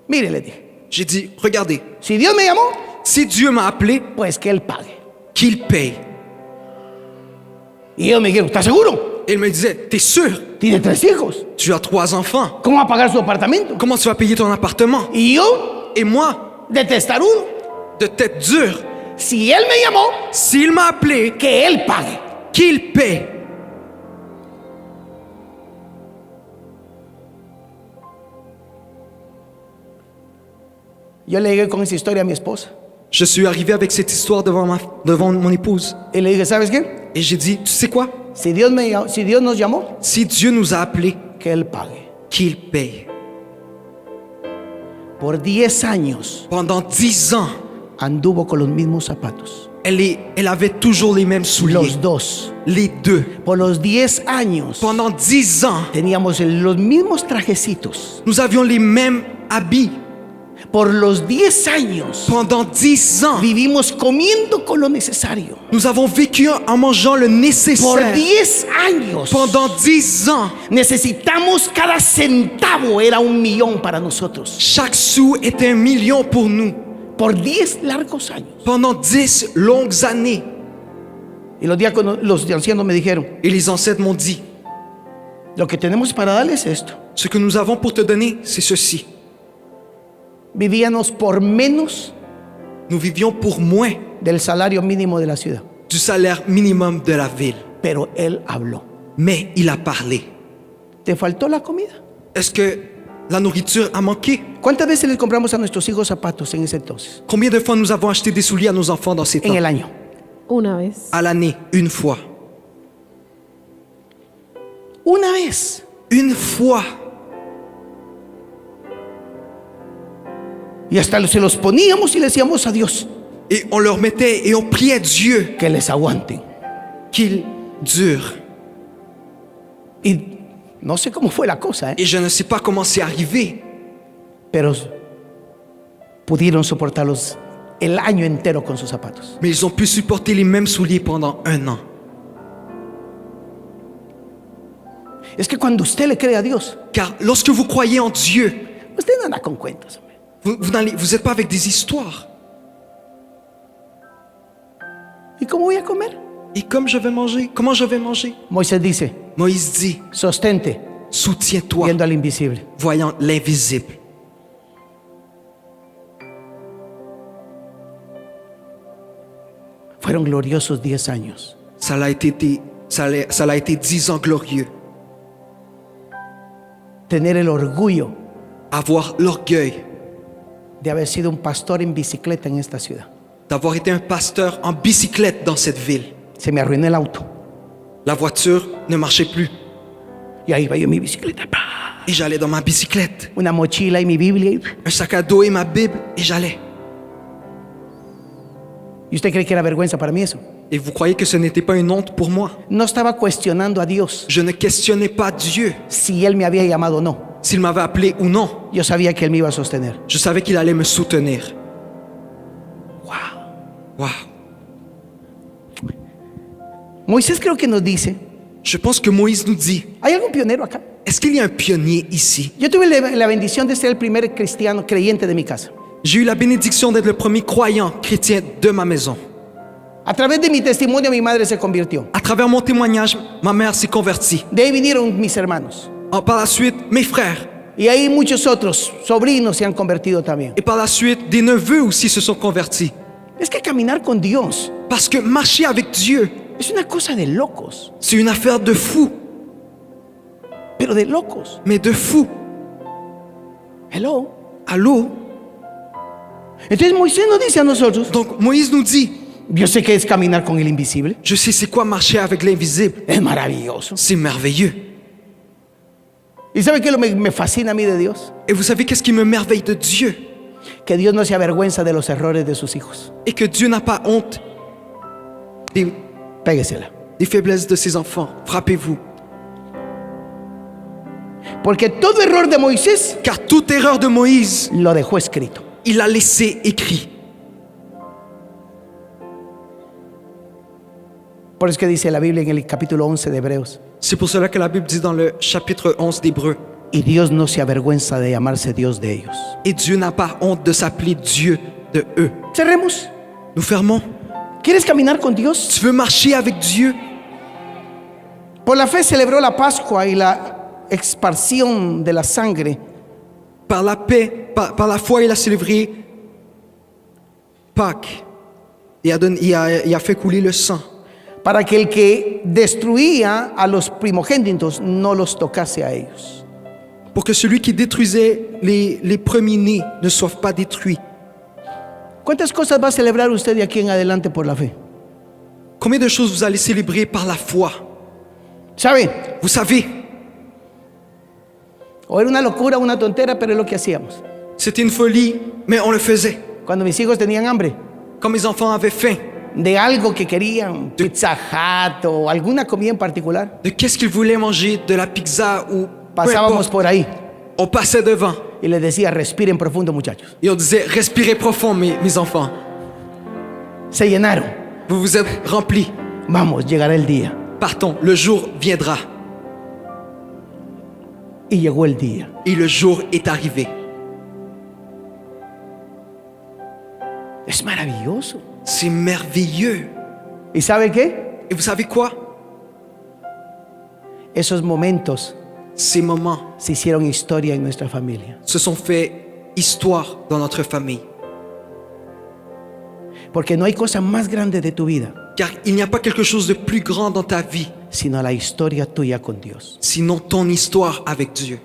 mire, le dije, j'ai dit, regardez, si Dios me llamó, si Dieu m'a appelé, pues que Él pague. qu'il paye. Y ellos me dijeron, ¿estás seguro? Et il me disait, t'es sûr? Tiene 3 hijos. Tu as 3 enfants. ¿Cómo va a pagar su apartamento? Comment tu vas payer ton appartement? Y yo, Et moi, de testarudo, de tête dure, si Él me llamó, s'il m'a appelé, que Él pague. qu'il paye. Yo le llegué con esa historia a mi esposa. Je suis arrivé avec cette histoire devant mon épouse. Y le dije, ¿sabes qué? Et j'ai dit, tu sais quoi? Si Dios nos llamó, Si Dieu nous a appelés, que Él pague. qu'il paye. Por 10 años Pendant 10 ans, anduvo con los mismos zapatos. elle avait toujours les mêmes souliers. Los dos. Les deux. Por los 10 años Pendant 10 ans, teníamos los mismos trajecitos. nous avions les mêmes habits. Por los 10 años Pendant 10 ans, vivimos comiendo con lo necesario. nous avons vécu en mangeant le Por nécessaire. 10 años Pendant 10 ans, necesitamos cada centavo, era 1.000.000 para nosotros. chaque sou était 1 million pour nous. Por 10 largos años. Pendant 10 longues années. Y los ancianos me dijeron, Et les ancêtres m'ont dit, lo que tenemos para darles es esto. ce que nous avons pour te donner, c'est ceci. Vivíamos por menos Nous vivions pour moins del salario mínimo de la ciudad. du salaire minimum de la ville. Pero Él habló. Mais il a parlé. ¿Te faltó la comida? Est-ce que la nourriture a manqué? ¿Cuántas veces les compramos a nuestros hijos zapatos en ese entonces? Combien de fois nous avons acheté des souliers à nos enfants dans ces En temps? el año. Una vez. À l'année, une fois. Una vez. Une fois. Y hasta se los poníamos y le decíamos a Dios Et on leur mettait et on priait Dieu que les aguanten. qu'il dure. Y no sé cómo fue la cosa, Et je ne sais pas comment c'est arrivé, pero pudieron soportarlos el año entero con sus zapatos. mais ils ont pu supporter les mêmes souliers pendant 1 an. Es que cuando usted le cree a Dios, Car lorsque vous croyez en Dieu, usted no anda con cuentos, hombre. vous n'êtes pas avec des histoires. ¿Y cómo voy a comer? Et comme je vais manger, comment je vais manger? Moisés dice, Moïse dit, sostente soutiens-toi, viendo al invisible. voyant l'invisible. Fueron gloriosos 10 años. Ça a été 10 ans glorieux. Tener el orgullo Avoir l'orgueil de haber sido un pastor en bicicleta en esta ciudad. d'avoir été un pasteur en bicyclette dans cette ville. Se me arruinó el auto. La voiture ne marchait plus. Y ahí iba yo en mi bicicleta. Et j'allais dans ma bicyclette. Una mochila y mi Biblia. Un sac à dos et ma Bible, et j'allais. ¿Y usted cree que era vergüenza para mí eso? Et vous croyez que ce n'était pas une honte pour moi? No estaba cuestionando a Dios Je ne questionnais pas Dieu si Él me había llamado o no. s'il m'avait appelé ou non. Yo sabía que Él me iba a sostener. Je savais qu'il allait me soutenir. Wow. Wow. Moisés creo que nos dice, Je pense que Moïse nous dit, ¿hay algún pionero acá? est-ce qu'il y a un pionnier ici? Yo tuve la bendición de ser el primer cristiano creyente de mi casa. J'ai eu la bénédiction d'être le premier croyant chrétien de ma maison. A través de mi testimonio mi madre se convirtió. À travers mon témoignage, ma mère s'est convertie. De ahí vinieron mis hermanos. Par la suite, mes frères. Y ahí muchos otros sobrinos se han convertido también. Et par la suite, des neveux aussi se sont convertis. Es que caminar con Dios Parce que marcher avec Dieu, es una cosa de locos, c'est une affaire de fou. pero de locos. Mais de fou. Hello. Allô? Entonces Moisés nos dice a nosotros, Donc Moïse nous dit, yo sé que es caminar con el invisible. je sais c'est quoi marcher avec l'invisible. Es maravilloso. C'est merveilleux. ¿Y sabe qué me fascina a mí de Dios? Et vous savez qu'est-ce qui me merveille de Dieu? Que Dios no se avergüenza de los errores de sus hijos. Et que Dieu n'a pas honte Péguesela. des faiblesses de ses enfants. Frappez-vous. Porque todo error de Moisés Car toute erreur de Moïse, lo dejó escrito. il l'a laissé écrit. Por eso es que dice la Biblia en el capítulo 11 de Hebreos, C'est pour cela que la Bible dit dans le chapitre 11 d'Hébreux, y Dios no se avergüenza de llamarse Dios de ellos. et Dieu n'a pas honte de s'appeler Dieu de eux. Cerremos. Nous fermons. ¿Quieres caminar con Dios? Tu veux marcher avec Dieu? Por la fe celebró la Pascua y la exparsión de la sangre Par la paix, par la foi, il a célébré Pâques et il a fait couler le sang para que el que destruía a los primogénitos no los tocase a ellos. pour que celui qui détruisait les premiers-nés ne soit pas détruit. ¿Cuántas cosas va a celebrar usted de aquí en adelante por la fe? Combien de choses vous allez célébrer par la foi? ¿Sabe? Vous savez, O era una locura, una tontera, pero es lo que hacíamos. c'était une folie, mais on le faisait. Cuando mis hijos tenían hambre Quand mes enfants avaient faim, de algo que querían, Pizza Hut o alguna comida en particular, de qu'est-ce qu'ils voulaient manger, de la pizza ou peu pasábamos importe, por ahí on passait devant y les decía, respiren profundo, muchachos. et on disait, respirez profond mes enfants, Se llenaron. vous vous êtes remplis. Vamos, llegará el día. Partons, le jour viendra. Y llegó el día. Et le jour est arrivé. Es maravilloso. C'est merveilleux. ¿Y sabe qué? Et vous savez quoi? Esos momentos Ces moments se hicieron historia en nuestra familia. se sont fait histoire dans notre famille. Porque no hay cosa más grande de tu vida, Car il n'y a pas quelque chose de plus grand dans ta vie, sino la historia tuya con Dios. sinon ton histoire avec Dieu.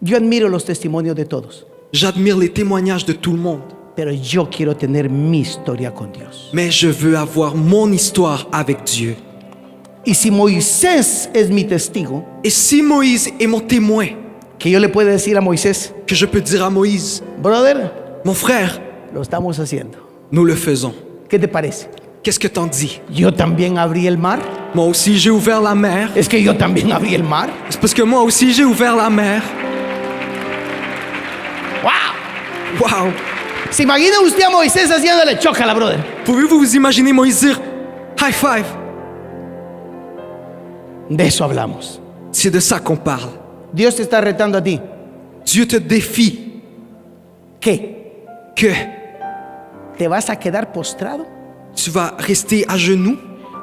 Yo admiro los testimonios de todos, J'admire les témoignages de tout le monde, pero yo quiero tener mi historia con Dios. mais je veux avoir mon histoire avec Dieu. Y si Moisés es mi testigo, Et si Moïse est mon témoin, que yo le puedo decir a Moisés, que je peux dire à Moïse, brother, mon frère, lo estamos haciendo. nous le faisons. ¿Qué te parece? Qu'est-ce que t'en dis? Yo también abrí el mar. Moi aussi j'ai ouvert la mer. Es que yo también abrí el mar. C'est parce que moi aussi j'ai ouvert la mer. ¡Wow! Waouh! ¿Se imagina usted a Moisés haciéndole chócala, brother? Pouvez-vous vous imaginer Moïse dire high five? De eso hablamos. C'est de ça qu'on parle. Dios te está retando a ti. Dieu te défie ¿Qué? que ¿Te vas a quedar postrado tu vas rester à genoux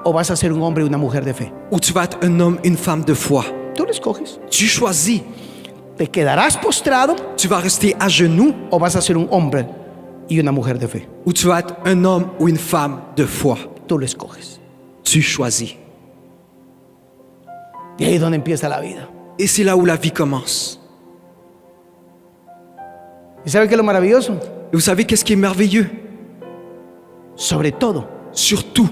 o vas a ser un hombre y una mujer de fe? ou tu vas être un homme, une femme de foi. Tú lo escoges. Tu choisis. ¿Te quedarás postrado Tu vas rester à genoux o vas a ser un hombre y una mujer de fe? ou tu vas être un homme ou une femme de foi. Tú lo escoges. Tu choisis. Y ahí es donde empieza la vida. Et c'est là où la vie commence. ¿Y sabe qué es lo maravilloso? Et vous savez qu'est-ce qui est merveilleux? Sobre todo, Surtout,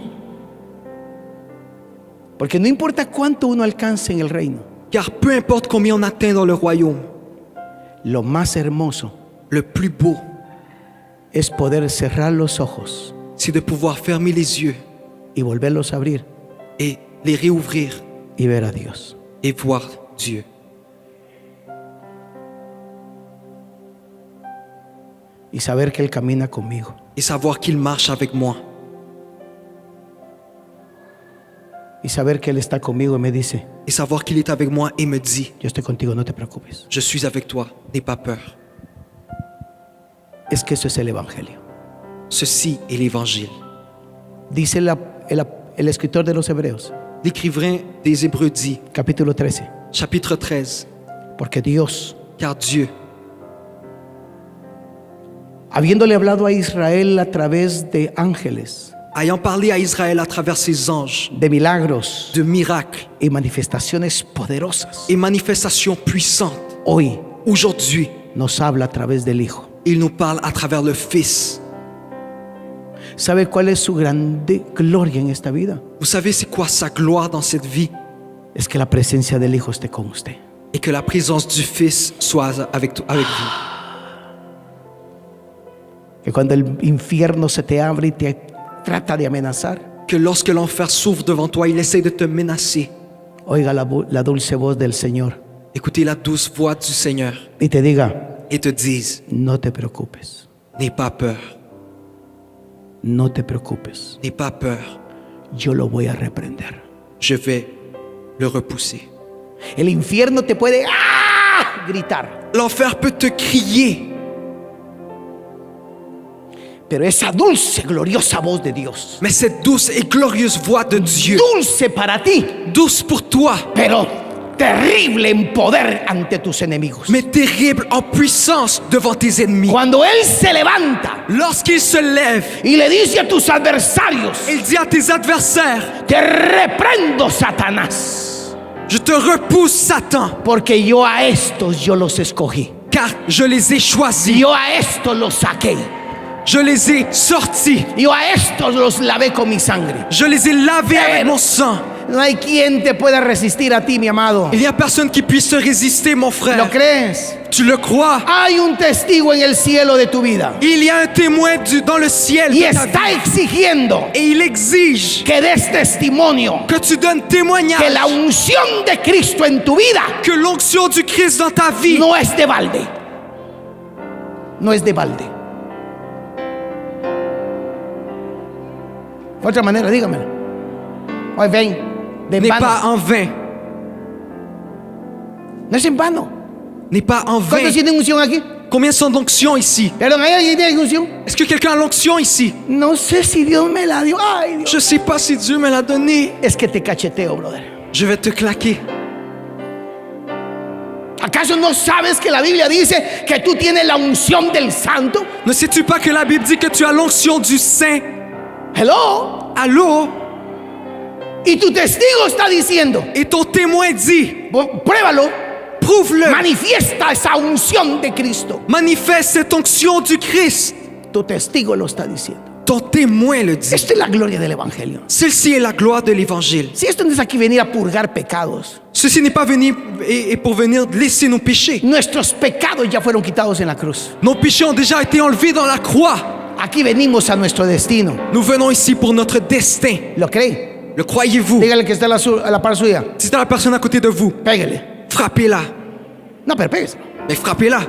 porque no importa cuánto uno alcance en el reino, car peu importe combien on atteint dans le royaume, lo más hermoso le plus beau, es poder cerrar los ojos c'est de pouvoir fermer les yeux y volverlos a abrir et les réouvrir y ver a Dios. et voir Dieu. Y saber que Él camina conmigo. Et savoir qu'il marche avec moi. Y saber que Él está conmigo y me dice, Et savoir qu'il est avec moi et me dit, yo estoy contigo, no te preocupes. je suis avec toi, n'aie pas peur. Es que eso es el Evangelio. Ceci est l'évangile. Dice el escritor de los Hebreos, L'écrivain des Hébreux dit, capítulo 13, chapitre 13, porque Dios, car Dieu, habiéndole hablado a Israel a través de ángeles, ayant parlé à Israël à travers ses anges, de milagros de miracles y manifestaciones poderosas, et manifestations puissantes, hoy aujourd'hui, nos habla a través del Hijo. il nous parle à travers le Fils. ¿Sabe cuál es su grande gloria en esta vida? Vous savez c'est quoi sa gloire dans cette vie? Es que la presencia del Hijo esté con usted. Et que la présence du Fils soit avec vous. Que cuando el infierno se te abre y te trata de amenazar, Que lorsque l'enfer s'ouvre devant toi, il essaie de te menacer. oiga la dulce voz del Señor Écoutez la douce voix du Seigneur y te diga, et te dise, no te preocupes, n'aie pas peur, no te preocupes, N'aie pas peur. yo lo voy a reprender. Je vais le repousser. El infierno te puede gritar, L'enfer peut te crier, pero esa dulce, gloriosa voz de Dios, mais cette douce et glorieuse voix de Dieu, dulce para ti, douce pour toi, pero terrible en poder ante tus enemigos. mais terrible en puissance devant tes ennemis. Cuando Él se levanta Lorsqu'il se lève, y le dice a tus adversarios, il dit à tes adversaires, te reprendo, Satanás, je te repousse, Satan, porque yo a estos yo los escogí, car je les ai choisis, yo a estos los saqué, je les ai sortis, yo a estos los lavé con mi sangre. je les ai lavés avec mon sang. No hay quien te pueda resistir a ti, mi amado. Il n'y a personne qui puisse se résister, mon ¿Lo frère. crees? Tu le crois? Hay un testigo en el cielo de tu vida Il y a un témoin dans le ciel y de ta vie. está exigiendo Et il exige que des testimonio que tu donnes témoignage que la unción de Cristo en tu vida que l'onction du Christ dans ta vie no es de balde. No es de balde. De otra manera, dígamelo. Hoy ven, de n'est vano. pas en vain. No es en vano. N'est pas en vain. ¿Cuántos tienen unción aquí? Combien sont d'onction ici? Perdón, ¿hay alguien que tiene unción? Est-ce que quelqu'un a l'onction ici? No sé si Dios me la dio. Ay, Dios. Je sais pas si Dieu me l'a donné. Es que te cacheteo, brother. Je vais te claquer. ¿Acaso no sabes que la Biblia dice que tú tienes la unción del Santo? Ne sais-tu pas que la Bible dit que tu as l'onction du Saint? Hello. Allô? Y tu testigo está diciendo, Et ton témoin dit, pruébalo, prouve-le. manifiesta esa unción de Cristo. Manifeste cette onction du Christ. Tu testigo lo está diciendo. Ton témoin le dit. Esta es la gloria del Evangelio. Celle-ci est la gloire de l'évangile. Si esto no es aquí venir a purgar pecados, Ceci n'est pas venu et pour venir laisser nos péchés. nuestros pecados ya fueron quitados en la cruz. Nos péchés ont déjà été enlevés dans la croix. Aquí venimos a nuestro destino. Nous venons ici pour notre destin. ¿Lo cree? Le croyez-vous? Dígale que está a la par suya. Si c'est la personne à côté de vous, Pégale. frappez-la. No, pero pégueselo. Mais frappez-la.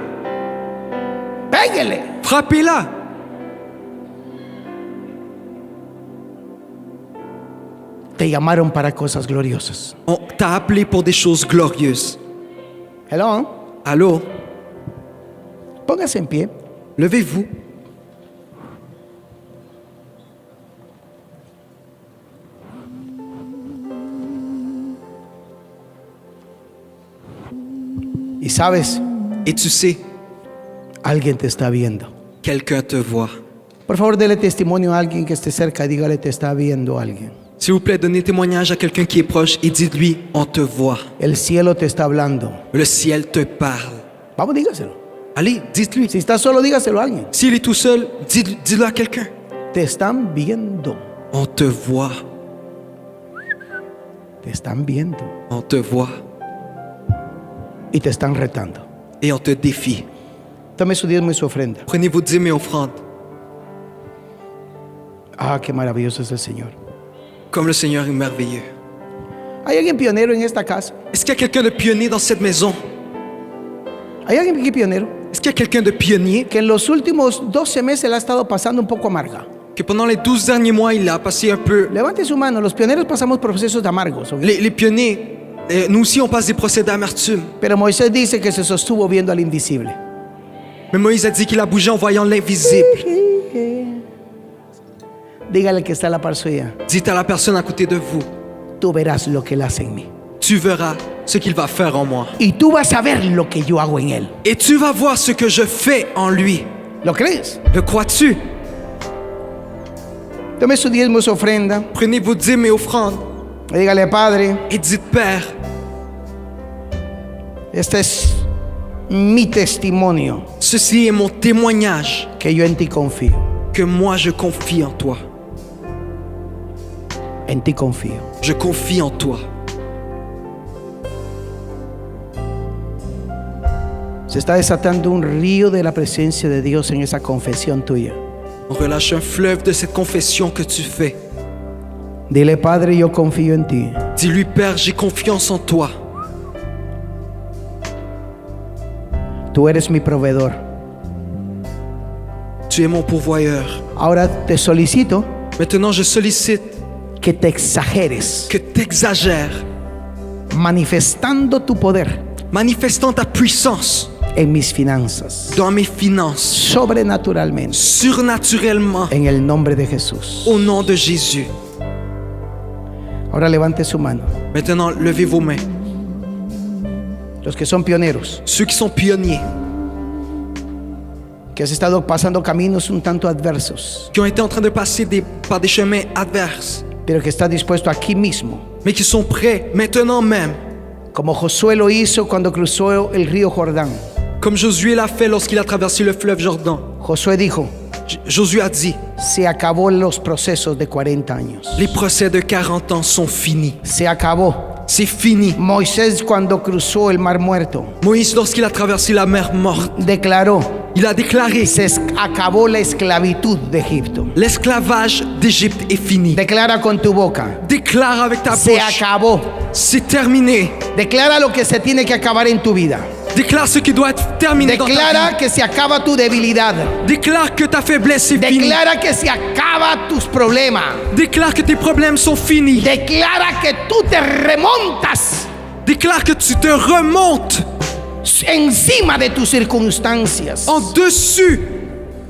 Pégale. Frappez-la. Te llamaron para cosas gloriosas. On t'a appelé pour des choses glorieuses. Hello. Allô? Póngase en pie. Levez-vous. Y sabes, Et tu sais, alguien te está viendo. quelqu'un te voit. Por favor, dele testimonio a alguien que esté cerca y dígale, te está viendo alguien. S'il vous plaît, donnez témoignage à quelqu'un qui est proche et dites-lui, on te voit. El cielo te está hablando. Le ciel te parle. Vamos, dígaselo. Allez, dites-lui. Si estás solo, dígaselo a alguien. S'il est tout seul, dis-le à quelqu'un. Te están viendo. On te voit. Te están viendo. On te voit. Y te están retando. Et on te défie. Tome su diezmo y su ofrenda. Prenez vos dîmes et offrandes. Ah, qué maravilloso es el Señor. Comme le Seigneur est merveilleux. ¿Hay alguien pionero en esta casa? Est-ce qu'il y a quelqu'un de pionnier dans cette maison? ¿Hay alguien aquí pionero? Est-ce qu'il y a quelqu'un de pionnier Que en los últimos 12 meses la ha estado pasando un poco amarga. que pendant les 12 derniers mois, il a passé un peu... Levante su mano. Los pioneros pasamos procesos de amargos. ¿ok? Les pionniers, nous aussi, on passe des procès d'amertume. Pero Moisés dice que se sostuvo viendo al invisible. Mais Moïse a dit qu'il a bougé en voyant l'invisible. Dígale que está a la par suya. Dites à la personne à côté de vous, Tú verás lo que él hace en mí. tu verras ce qu'il va faire en moi. Y tú vas a ver lo que yo hago en él. Et tu vas voir ce que je fais en lui. ¿Lo crees? Le crois-tu? Tome su diezmo y su ofrenda. Prenez vos dîmes et offrandes Y dígale, Padre, et dites, Père, este es mi testimonio ceci est mon témoignage que yo en ti confío. que moi je confie en toi. En ti confío. Je confie en toi. Se está desatando un río de la presencia de Dios en esa confesión tuya. On relâche un fleuve de cette confession que tu fais. Dile, Padre, yo confío en ti. Dis-lui, Père, j'ai confiance en toi. Tú eres mi proveedor. Tu es mon pourvoyeur. Ahora te solicito Maintenant, je sollicite que te exageres, que tu exagères, manifestando tu poder manifestant ta puissance en mis finanzas, dans mes finances, sobrenaturalmente, surnaturellement, en el nombre de Jesús. au nom de Jésus. Ahora levante su mano. Maintenant, levez vos mains. Los que son pioneros, Ceux qui sont pionniers, que has estado pasando caminos un tanto adversos, qui ont été en train de passer par des chemins adverses, pero que está dispuesto aquí mismo, mais qui sont prêts maintenant même, como Josué lo hizo cuando cruzó el río Jordán. comme Josué l'a fait lorsqu'il a traversé le fleuve Jordan. Josué dijo, Josué a dit, se acabó los procesos de 40 años. les procès de 40 ans sont finis. Se acabó. C'est fini. Moisés cuando cruzó el mar muerto Moïse, lorsqu'il a traversé la mer morte, declaró, il a déclaré, acabó la esclavitud de Egipto. l'esclavage d'Égypte est fini. Declara con tu boca, Déclare avec ta se bouche, acabó. c'est terminé. Declara lo que se tiene que acabar en tu vida. Déclare ce qui doit être terminé dans ta Declara vie. que se acaba tu debilidad. Déclare que ta faiblesse est finie. Declara que se acaba tus problemas. Déclare que tes problèmes sont finis. Declara que tú te remontas Déclare que tu te remontes encima de tus circunstancias. en dessus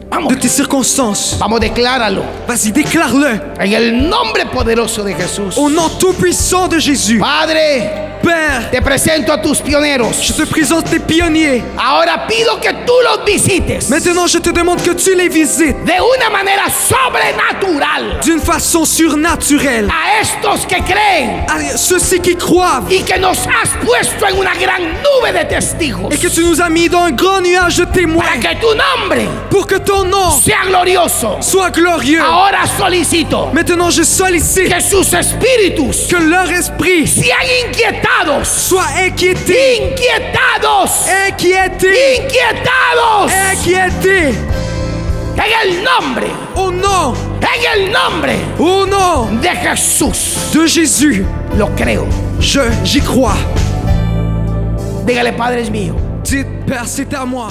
Vamos, de tes circonstances. vamos, decláralo. Vas-y, déclare-le. En el nombre poderoso de Jesús. Au nom tout-puissant de Jésus. Padre, Père, te presento a tus pioneros. je te présente tes pionniers. Ahora pido que tú los visites Maintenant, je te demande que tu les visites de una manera sobrenatural d'une façon surnaturelle. a estos que creen À ceux-ci qui croient y que nos has puesto en una gran nube de testigos et que tu nous as mis dans un grand nuage de témoins para que tu nombre pour que ton nom sea glorioso. soit glorieux. Ahora solicito Maintenant, je sollicite que sus espíritus que leur esprit sean inquietados, soit inquiété, inquietados, inquiété en el nombre, au nom, en el nombre au nom de Jesús. de Jésus. Lo creo. J'y crois. Dígale, Padre es mío. Dites, Père, c'est à moi.